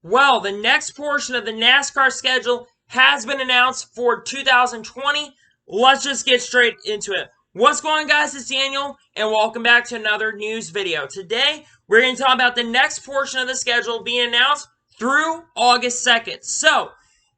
Well, the next portion of the NASCAR schedule has been announced for 2020. Let's just get straight into it. What's going on, guys? It's Daniel, and welcome back to another news video. Today, we're going to talk about the next portion of the schedule being announced through August 2nd. So,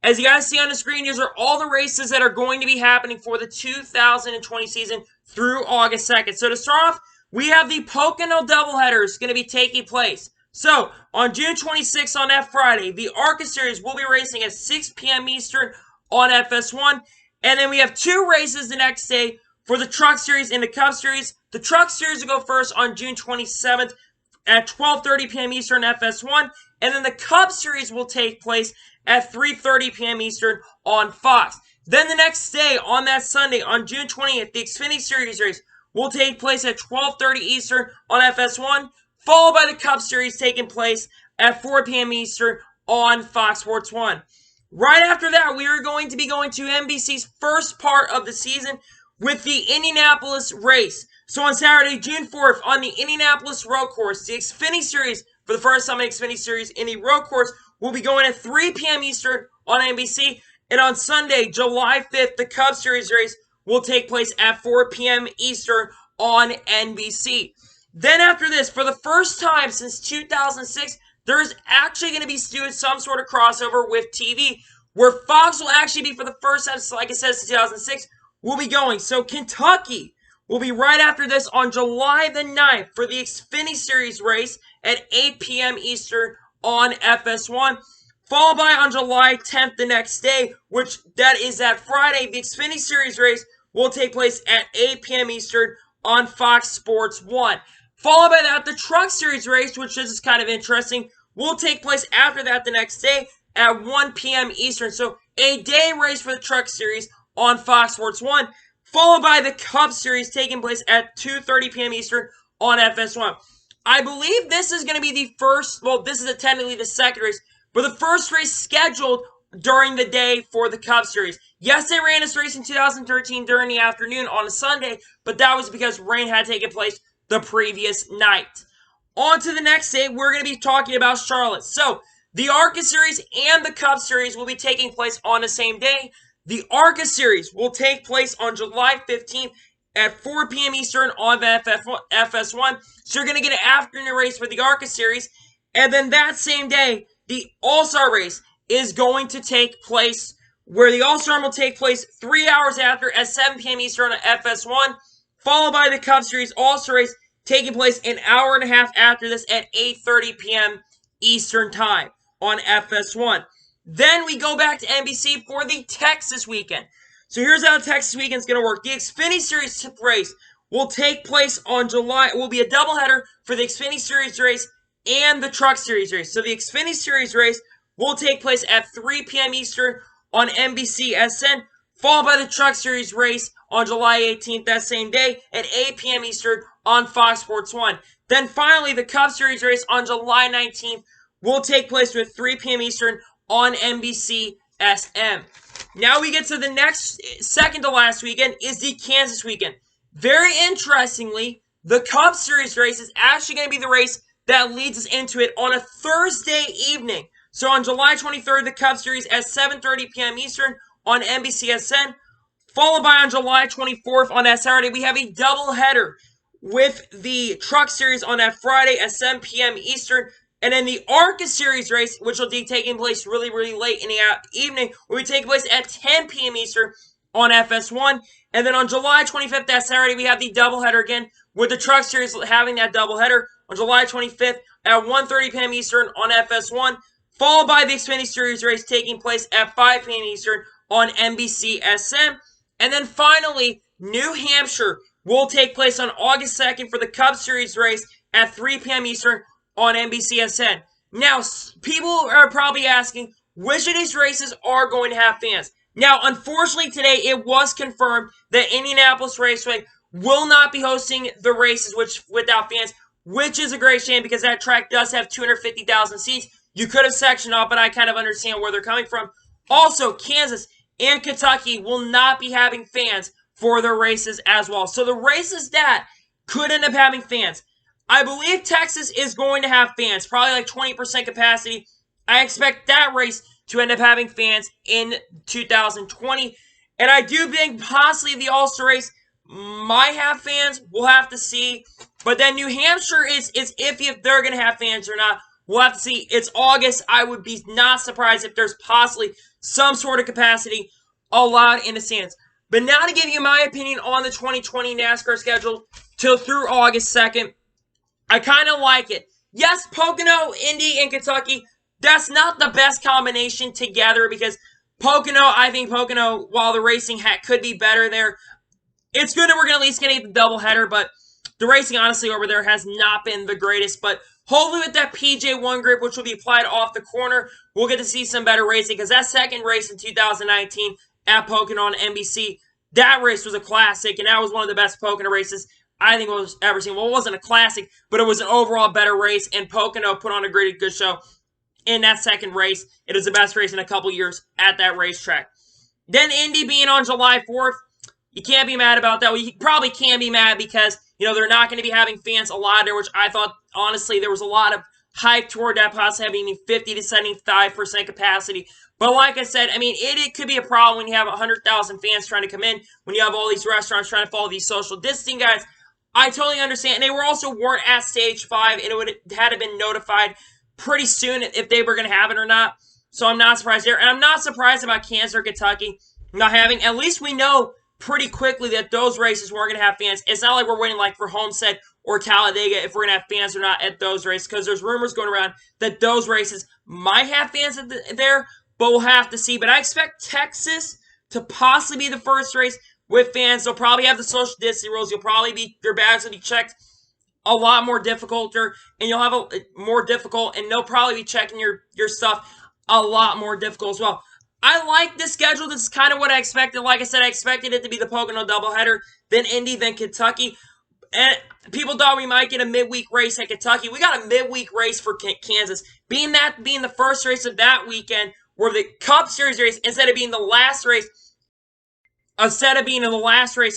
as you guys see on the screen, these are all the races that are going to be happening for the 2020 season through August 2nd. So to start off, we have the Pocono doubleheaders going to be taking place. So, on June 26th on that Friday, the ARCA Series will be racing at 6 p.m. Eastern on FS1. And then we have two races the next day for the Truck Series and the Cup Series. The Truck Series will go first on June 27th at 12:30 p.m. Eastern FS1. And then the Cup Series will take place at 3:30 p.m. Eastern on Fox. Then the next day, on that Sunday, on June 20th, the Xfinity Series race will take place at 12:30 Eastern on FS1, followed by the Cup Series taking place at 4 p.m. Eastern on Fox Sports 1. Right after that, we are going to be going to NBC's first part of the season with the Indianapolis race. So on Saturday, June 4th, on the Indianapolis Road Course, the Xfinity Series, for the first time in Xfinity Series in the Road Course, will be going at 3 p.m. Eastern on NBC. And on Sunday, July 5th, the Cup Series race will take place at 4 p.m. Eastern on NBC. Then after this, for the first time since 2006, there is actually going to be doing some sort of crossover with TV, where Fox will actually be, for the first time, like I said, since 2006, will be going. So Kentucky will be right after this on July the 9th for the Xfinity Series race at 8 p.m. Eastern on FS1, followed by on July 10th the next day, which that is that Friday, the Xfinity Series race will take place at 8 p.m. Eastern on Fox Sports 1. Followed by that, the Truck Series race, which is kind of interesting, will take place after that the next day at 1 p.m. Eastern. So a day race for the Truck Series on Fox Sports 1, followed by the Cup Series taking place at 2:30 p.m. Eastern on FS1. I believe this is going to be the first, well, this is technically the second race, but the first race scheduled during the day for the Cup Series. Yes, they ran this race in 2013 during the afternoon on a Sunday, but that was because rain had taken place the previous night. On to the next day, we're going to be talking about Charlotte. So, the ARCA Series and the Cup Series will be taking place on the same day. The ARCA Series will take place on July 15th at 4 p.m. Eastern on FS1. So you're going to get an afternoon race for the ARCA Series. And then that same day, the All-Star race is going to take place, where the All-Star will take place 3 hours after at 7 p.m. Eastern on FS1, followed by the Cup Series All-Star race taking place an hour and a half after this at 8:30 p.m. Eastern Time on FS1. Then we go back to NBC for the Texas weekend. So here's how the Texas weekend is going to work. The Xfinity Series race will take place on will be a doubleheader for the Xfinity Series race and the Truck Series race. So the Xfinity Series race will take place at 3 p.m. Eastern on NBCSN, followed by the Truck Series race on July 18th that same day at 8 p.m. Eastern on Fox Sports 1. Then finally, the Cup Series race on July 19th will take place at 3 p.m. Eastern on NBCSM. Now we get to the next, second to last weekend, is the Kansas weekend. Very interestingly, the Cup Series race is actually going to be the race that leads us into it on a Thursday evening. So on July 23rd, the Cup Series at 7:30 p.m. Eastern on NBCSN, followed by on July 24th on that Saturday, we have a doubleheader with the Truck Series on that Friday at 7 p.m. Eastern. And then the ARCA Series race, which will be taking place really, really late in the evening, will be taking place at 10 p.m. Eastern on FS1. And then on July 25th, that Saturday, we have the doubleheader again, with the Truck Series having that doubleheader on July 25th at 1:30 p.m. Eastern on FS1, followed by the Xfinity Series race taking place at 5 p.m. Eastern on NBCSN. And then finally, New Hampshire will take place on August 2nd for the Cup Series race at 3 p.m. Eastern on NBCSN. Now, people are probably asking, which of these races are going to have fans? Now, unfortunately, today it was confirmed that Indianapolis Raceway will not be hosting the races without fans, which is a great shame because that track does have 250,000 seats. You could have sectioned off, but I kind of understand where they're coming from. Also, Kansas and Kentucky will not be having fans for their races as well. So the races that could end up having fans, I believe Texas is going to have fans, probably like 20% capacity. I expect that race to end up having fans in 2020. And I do think possibly the All-Star race might have fans. We'll have to see. But then New Hampshire is iffy if they're going to have fans or not. We'll have to see. It's August. I would be not surprised if there's possibly some sort of capacity allowed in the stands. But now to give you my opinion on the 2020 NASCAR schedule till through August 2nd, I kind of like it. Yes, Pocono, Indy, and Kentucky, that's not the best combination together because I think Pocono, while the racing could be better there, it's good that we're going to at least get the doubleheader, but the racing, honestly, over there has not been the greatest. But hopefully with that PJ1 grip, which will be applied off the corner, we'll get to see some better racing because that second race in 2019 at Pocono on NBC, that race was a classic, and that was one of the best Pocono races I think we've ever seen. Well, it wasn't a classic, but it was an overall better race, and Pocono put on a great good show in that second race. It was the best race in a couple years at that racetrack. Then Indy being on July 4th, you can't be mad about that. Well, you probably can be mad because, they're not going to be having fans allowed there, which I thought, honestly, there was a lot of hype toward that, possibly having 50 to 75% capacity. But like I said, it could be a problem when you have 100,000 fans trying to come in, when you have all these restaurants trying to follow these social distancing guys. I totally understand. And they weren't at stage 5, and it had to been notified pretty soon if they were going to have it or not. So I'm not surprised there. And I'm not surprised about Kansas or Kentucky not having. At least we know pretty quickly that those races weren't going to have fans. It's not like we're waiting like for Homestead or Talladega if we're going to have fans or not at those races, because there's rumors going around that those races might have fans there, but we'll have to see. But I expect Texas to possibly be the first race with fans. They'll probably have the social distancing rules. Your bags will be checked a lot more difficult, and you'll have a more difficult, and they'll probably be checking your stuff a lot more difficult as well. I like this schedule. This is kind of what I expected. Like I said, I expected it to be the Pocono doubleheader, then Indy, then Kentucky. And people thought we might get a midweek race at Kentucky. We got a midweek race for Kansas. Being the first race of that weekend, where the Cup Series race, instead of being the last race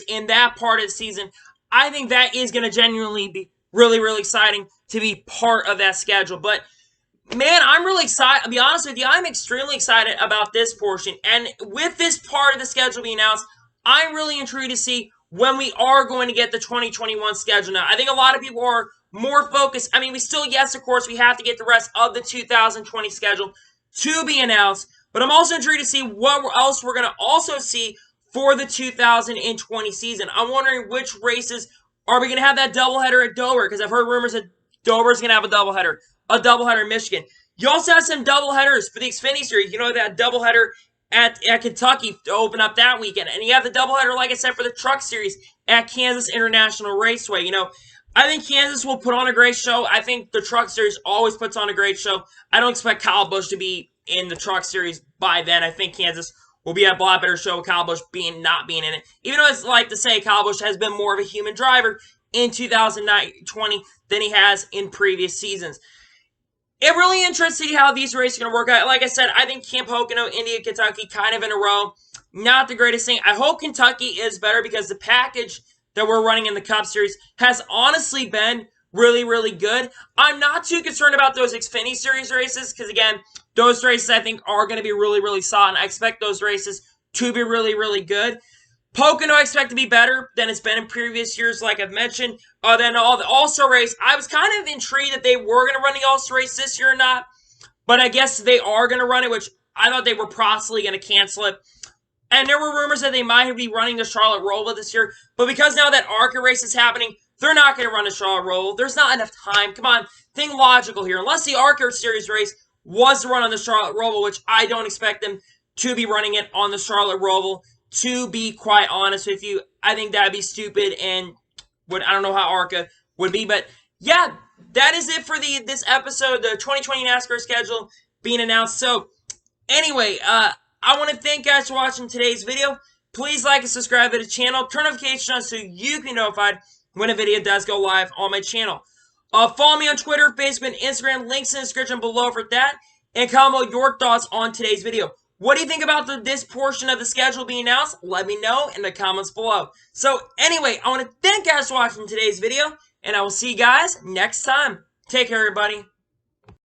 in that part of the season, I think that is going to genuinely be really, really exciting to be part of that schedule. But man, I'm really excited. I'll be honest with you, I'm extremely excited about this portion. And with this part of the schedule being announced, I'm really intrigued to see when we are going to get the 2021 schedule now. I think a lot of people are more focused. Yes, of course, we have to get the rest of the 2020 schedule to be announced. But I'm also intrigued to see what else we're going to also see for the 2020 season. I'm wondering which races are we going to have that doubleheader at Dover, because I've heard rumors that Dover's going to have a doubleheader in Michigan. You also have some doubleheaders for the Xfinity Series. That doubleheader at Kentucky to open up that weekend. And you have the doubleheader, like I said, for the Truck Series at Kansas International Raceway. I think Kansas will put on a great show. I think the Truck Series always puts on a great show. I don't expect Kyle Busch to be in the Truck Series by then. I think Kansas will be a lot better show with Kyle Busch not being in it. Even though it's like to say Kyle Busch has been more of a human driver in 2020 than he has in previous seasons. It really interests me how these races are going to work out. Like I said, I think Camp Pocono, Indy, Kentucky kind of in a row. Not the greatest thing. I hope Kentucky is better because the package that we're running in the Cup Series has honestly been really, really good. I'm not too concerned about those Xfinity Series races because, again, those races I think are going to be really, really solid. And I expect those races to be really, really good. Pocono I expect to be better than it's been in previous years, like I've mentioned. Then the All-Star race, I was kind of intrigued that they were going to run the All-Star race this year or not. But I guess they are going to run it, which I thought they were possibly going to cancel it. And there were rumors that they might be running the Charlotte Roval this year. But because now that ARCA race is happening, they're not going to run the Charlotte Roval. There's not enough time. Come on, think logical here. Unless the ARCA Series race was to run on the Charlotte Roval, which I don't expect them to be running it on the Charlotte Roval. To be quite honest with you, I think that'd be stupid, and I don't know how ARCA would be. But yeah, that is it for this episode, the 2020 NASCAR schedule being announced. So anyway, I want to thank you guys for watching today's video. Please like and subscribe to the channel. Turn notifications on so you can be notified when a video does go live on my channel. Follow me on Twitter, Facebook, and Instagram. Links in the description below for that. And comment your thoughts on today's video. What do you think about this portion of the schedule being announced? Let me know in the comments below. So anyway, I want to thank you guys for watching today's video, and I will see you guys next time. Take care, everybody.